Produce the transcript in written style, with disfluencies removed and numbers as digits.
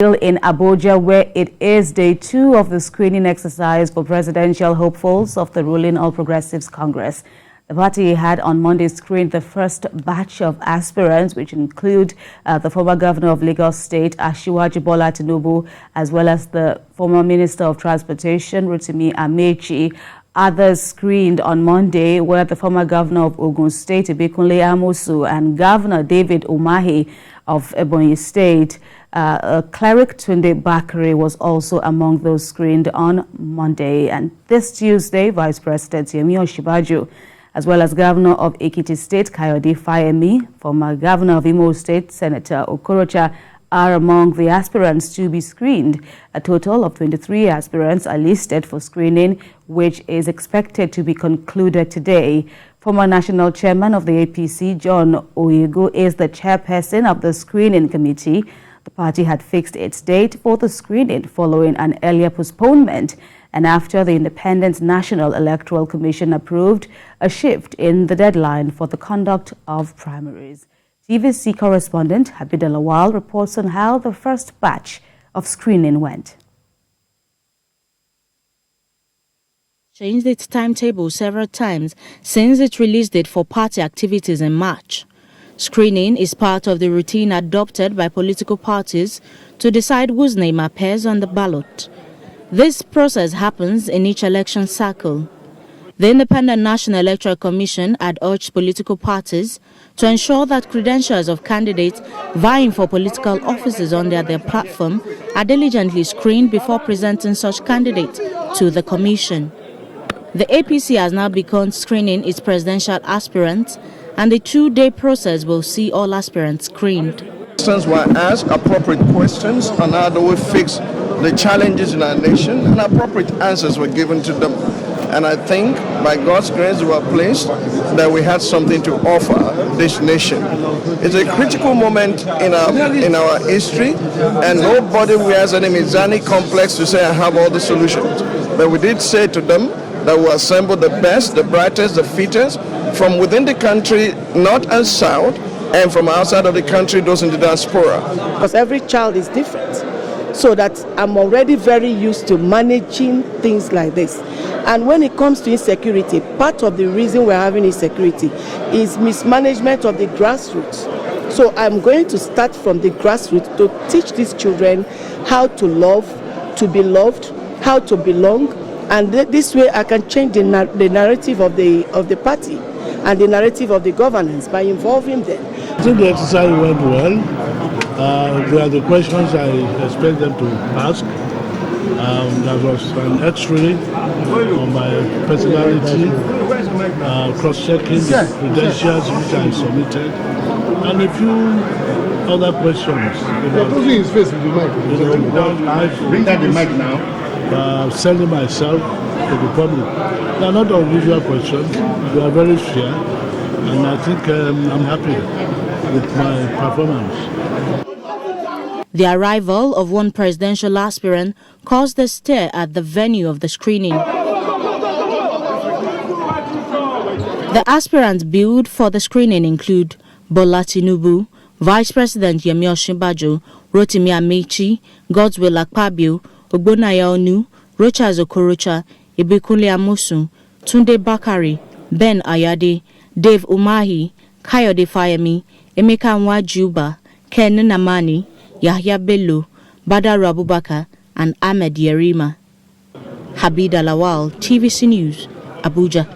In Abuja, where it is day 2 of the screening exercise for presidential hopefuls of the ruling All Progressives Congress. The party had on Monday screened the first batch of aspirants, which include the former governor of Lagos State, Asuwaju Bola Tinubu, as well as the former Minister of Transportation, Rotimi Amaechi. Others screened on Monday were the former governor of Ogun State, IbikunleAmosun, and Governor David Umahi of Ebonyi State. Cleric Tunde Bakare was also among those screened on Monday. And this Tuesday, Vice President Yemi Osinbajo, as well as Governor of Ekiti State, Kayode Fayemi, former Governor of Imo State, Senator Okorocha, are among the aspirants to be screened. A total of 23 aspirants are listed for screening, which is expected to be concluded today. Former National Chairman of the APC, John Oyegun, is the chairperson of the screening committee. The party had fixed its date for the screening following an earlier postponement and after the Independent National Electoral Commission approved a shift in the deadline for the conduct of primaries. TVC correspondent Habib Lawal reports on how the first batch of screening went. Changed its timetable several times since it released it for party activities in March. Screening is part of the routine adopted by political parties to decide whose name appears on the ballot. This process happens in each election cycle. The Independent National Electoral Commission had urged political parties to ensure that credentials of candidates vying for political offices under their platform are diligently screened before presenting such candidates to the Commission. The APC has now begun screening its presidential aspirants, and the 2-day process will see all aspirants screened. Questions were asked, appropriate questions on how do we fix the challenges in our nation, and appropriate answers were given to them. And I think, by God's grace, we were pleased that we had something to offer this nation. It's a critical moment in our history, and nobody wears any mizani complex to say I have all the solutions. But we did say to them that we assemble the best, the brightest, the fittest from within the country, north and south, and from outside of the country, those in the diaspora. Because every child is different, so that I'm already very used to managing things like this. And when it comes to insecurity, part of the reason we're having insecurity is mismanagement of the grassroots. So I'm going to start from the grassroots to teach these children how to love, to be loved, how to belong, and this way I can change the narrative of the party and the narrative of the governance by involving them. I think the exercise went well. There are the questions I expect them to ask. There was an X-ray on my personality, cross-checking the credentials which I submitted, and a few other questions. Bring down the mic now. Selling myself to the public. They are not unusual questions. They are very fair, and I think I'm happy with my performance. The arrival of one presidential aspirant caused a stir at the venue of the screening. The aspirants billed for the screening include Bola Tinubu, Vice President Yemi Osinbajo, Rotimi Amaechi, Godswill Akpabio, Ogbonaya, Rochas Okorocha, IbikunleAmosun, Tunde Bakare, Ben Ayade, Dave Umahi, Kayode Fayemi, Emeka Nwajuba, Ken Namani, Yahya Bello, Badaru Abubakar, and Ahmed Yerima. Habib Lawal, TVC News, Abuja.